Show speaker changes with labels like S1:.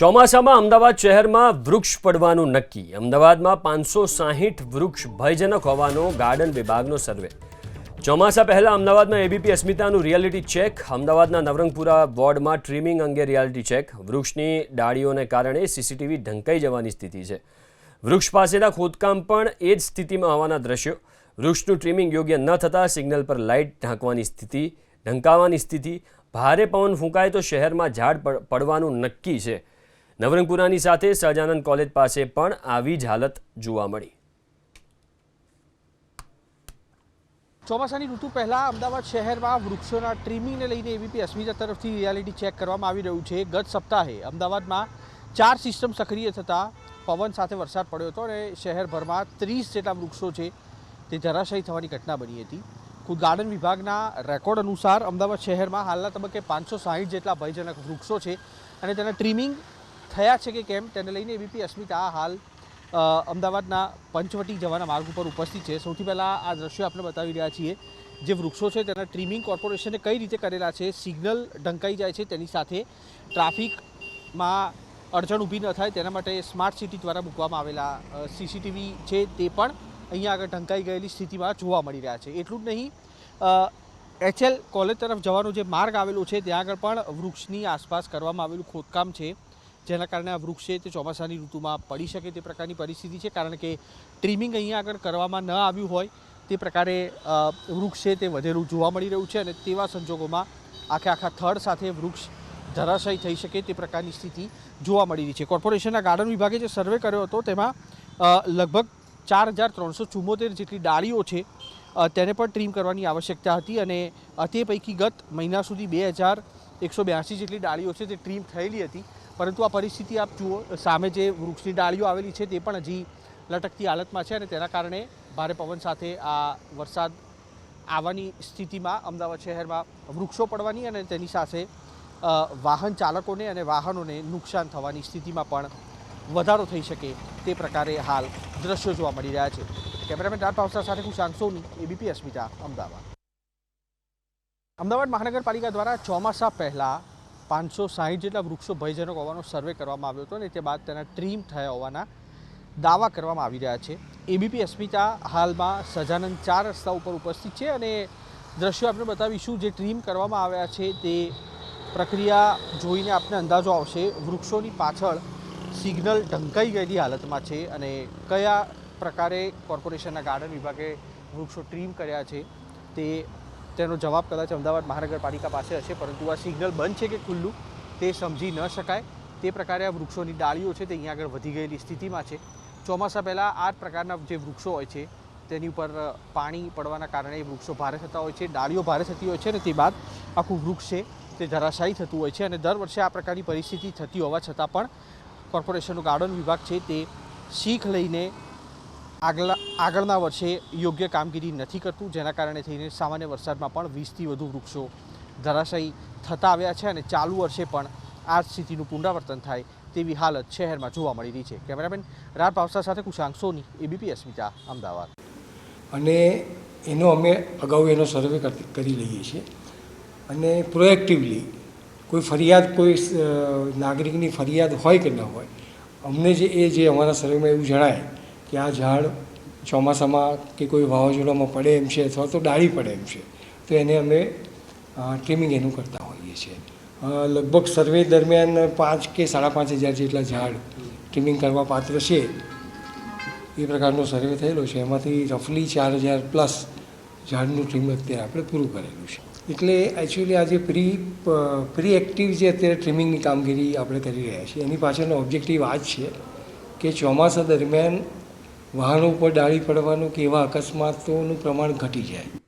S1: ચોમાસામાં અમદાવાદ શહેરમાં વૃક્ષ પડવાનું નક્કી. અમદાવાદમાં 560 વૃક્ષ ભયજનક હોવાનો ગાર્ડન વિભાગનો સર્વે. ચોમાસા પહેલા અમદાવાદમાં એબીપી અસ્મિતાનું રિયાલિટી ચેક. અમદાવાદના નવરંગપુરા વોર્ડમાં ટ્રીમિંગ અંગે રિયાલિટી ચેક. વૃક્ષની ડાળીઓને કારણે સીસીટીવી ઢંકાઈ જવાની સ્થિતિ છે. વૃક્ષ પાસેના ખોદકામ પણ એ જ સ્થિતિમાં હોવાના દ્રશ્યો. વૃક્ષનું ટ્રીમિંગ યોગ્ય ન થતાં સિગ્નલ પર લાઇટ ઢંકાવવાની સ્થિતિ. ભારે પવન ફૂંકાય તો શહેરમાં ઝાડ પડવાનું નક્કી છે. નવરંગપુરાની સાથે સહજાનંદ કોલેજ પાસે પણ આવી જ હાલત જોવા મળી.
S2: ચોમાસાની ઋતુ પહેલાં અમદાવાદ શહેરમાં વૃક્ષોના ટ્રીમિંગને લઈને એબીપી અસ્મિતા તરફથી રિયાલિટી ચેક કરવામાં આવી રહ્યું છે. ગત સપ્તાહે અમદાવાદમાં 4 સિસ્ટમ સક્રિય થતાં પવન સાથે વરસાદ પડ્યો હતો અને શહેરભરમાં 30 જેટલા વૃક્ષો છે તે ધરાશાયી થવાની ઘટના બની હતી. ખુદ ગાર્ડન વિભાગના રેકોર્ડ અનુસાર અમદાવાદ શહેરમાં હાલના તબક્કે 560 જેટલા ભયજનક વૃક્ષો છે અને તેના ટ્રીમિંગ થયા છે કે કેમ તેને લઈને એબીપી અસ્મિતા હાલ અમદાવાદના પંચવટી જવાના માર્ગ ઉપર ઉપસ્થિત છે. સૌથી પહેલાં આ દ્રશ્યો આપણે બતાવી રહ્યા છીએ. જે વૃક્ષો છે તેના ટ્રીમિંગ કોર્પોરેશને કઈ રીતે કરેલા છે, સિગ્નલ ઢંકાઈ જાય છે તેની સાથે ટ્રાફિકમાં અડચણ ઊભી ન થાય તેના માટે સ્માર્ટ સિટી દ્વારા મૂકવામાં આવેલા સીસીટીવી છે તે પણ અહીંયા આગળ ઢંકાઈ ગયેલી સ્થિતિમાં જોવા મળી રહ્યા છે. એટલું જ નહીં, HL કોલેજ તરફ જવાનો જે માર્ગ આવેલો છે ત્યાં આગળ પણ વૃક્ષની આસપાસ કરવામાં આવેલું ખોદકામ છે, જેના કારણે આ વૃક્ષ છે તે ચોમાસાની ઋતુમાં પડી શકે તે પ્રકારની પરિસ્થિતિ છે. કારણ કે ટ્રીમિંગ અહીંયા આગળ કરવામાં ન આવ્યું હોય તે પ્રકારે વૃક્ષ છે તે વધેલું જોવા મળી રહ્યું છે અને તેવા સંજોગોમાં આખા થડ સાથે વૃક્ષ ધરાશાયી થઈ શકે તે પ્રકારની સ્થિતિ જોવા મળી રહી છે. કોર્પોરેશનના ગાર્ડન વિભાગે જે સર્વે કર્યો હતો તેમાં લગભગ 4374 જેટલી ડાળીઓ છે તેને પણ ટ્રીમ કરવાની આવશ્યકતા હતી અને તે પૈકી ગત મહિના સુધી 2182 જેટલી ડાળીઓ છે તે ટ્રીમ થયેલી હતી. પરંતુ આ પરિસ્થિતિ આપ જુઓ, સામે જે વૃક્ષની ડાળીઓ આવેલી છે તે પણ હજી લટકતી હાલતમાં છે અને તેના કારણે ભારે પવન સાથે આ વરસાદ આવવાની સ્થિતિમાં અમદાવાદ શહેરમાં વૃક્ષો પડવાની અને તેની સાથે વાહન ચાલકોને અને વાહનોને નુકસાન થવાની સ્થિતિમાં પણ વધારો થઈ શકે તે પ્રકારે હાલ દ્રશ્યો જોવા મળી રહ્યા છે. કેમેરામેન રાજ પાવસા સાથે હું શાંત સોની, એબીપી અસ્મિતા, અમદાવાદ. અમદાવાદ મહાનગરપાલિકા દ્વારા ચોમાસા પહેલાં 560 જેટલા વૃક્ષો ભયજનક હોવાનો સર્વે કરવામાં આવ્યો હતો અને તે બાદ તેના ટ્રીમ થયા હોવાના દાવા કરવામાં આવી રહ્યા છે. એબીપી અસ્મિતા હાલમાં સહજાનંદ 4 રસ્તા ઉપર ઉપસ્થિત છે અને દ્રશ્યો આપણે બતાવીશું. જે ટ્રીમ કરવામાં આવ્યા છે તે પ્રક્રિયા જોઈને આપને અંદાજો આવશે. વૃક્ષોની પાછળ સિગ્નલ ઢંકાઈ ગયેલી હાલતમાં છે અને કયા પ્રકારે કોર્પોરેશનના ગાર્ડન વિભાગે વૃક્ષો ટ્રીમ કર્યા છે તેનો જવાબ કદાચ અમદાવાદ મહાનગરપાલિકા પાસે હશે, પરંતુ આ સિગ્નલ બંધ છે કે ખુલ્લું તે સમજી ન શકાય તે પ્રકારે આ વૃક્ષોની ડાળીઓ છે તે અહીંયા આગળ વધી ગયેલી સ્થિતિમાં છે. ચોમાસા પહેલાં આ પ્રકારના જે વૃક્ષો હોય છે તેની ઉપર પાણી પડવાના કારણે વૃક્ષો ભારે થતા હોય છે, ડાળીઓ ભારે થતી હોય છે અને તે બાદ આખું વૃક્ષ છે તે ધરાશાયી થતું હોય છે અને દર વર્ષે આ પ્રકારની પરિસ્થિતિ થતી હોવા છતાં પણ કોર્પોરેશનનું ગાર્ડન વિભાગ છે તે શીખ લઈને આગળના વર્ષે યોગ્ય કામગીરી નથી કરતું, જેના કારણે થઈને સામાન્ય વરસાદમાં પણ 20થી વધુ વૃક્ષો ધરાશાયી થતા આવ્યા છે અને ચાલુ વર્ષે પણ આ સ્થિતિનું પુનરાવર્તન થાય તેવી હાલત શહેરમાં જોવા મળી રહી છે. કેમેરામેન રાજ પાવસા સાથે કુશાંક સોની, એબીપી અસ્મિતા, અમદાવાદ.
S3: અને એનો અમે અગાઉ એનો સર્વે કરી લઈએ છીએ અને પ્રોએક્ટિવલી કોઈ ફરિયાદ, કોઈ નાગરિકની ફરિયાદ હોય કે ન હોય, અમને જે અમારા સર્વેમાં એવું જણાય કે આ ઝાડ ચોમાસામાં કે કોઈ વાવાઝોડામાં પડે એમ છે અથવા તો ડાળી પડે એમ છે તો એને અમે ટ્રીમિંગ એનું કરતા હોઈએ છીએ. લગભગ સર્વે દરમિયાન 5 કે 5.5 જેટલા ઝાડ ટ્રીમિંગ કરવા પાત્ર છે એ પ્રકારનો સર્વે થયેલો છે. એમાંથી રફલી 4000+ ઝાડનું ટ્રીમ અત્યારે આપણે પૂરું કરેલું છે. એટલે એકચ્યુઅલી આજે પ્રી એક્ટિવ જે અત્યારે ટ્રીમિંગની કામગીરી આપણે કરી રહ્યા છીએ એની પાછળનો ઓબ્જેક્ટિવ આ જ છે કે ચોમાસા દરમિયાન વાહનો ઉપર ડાળી પડવાનું કે એવા અકસ્માતોનું પ્રમાણ ઘટી જાય.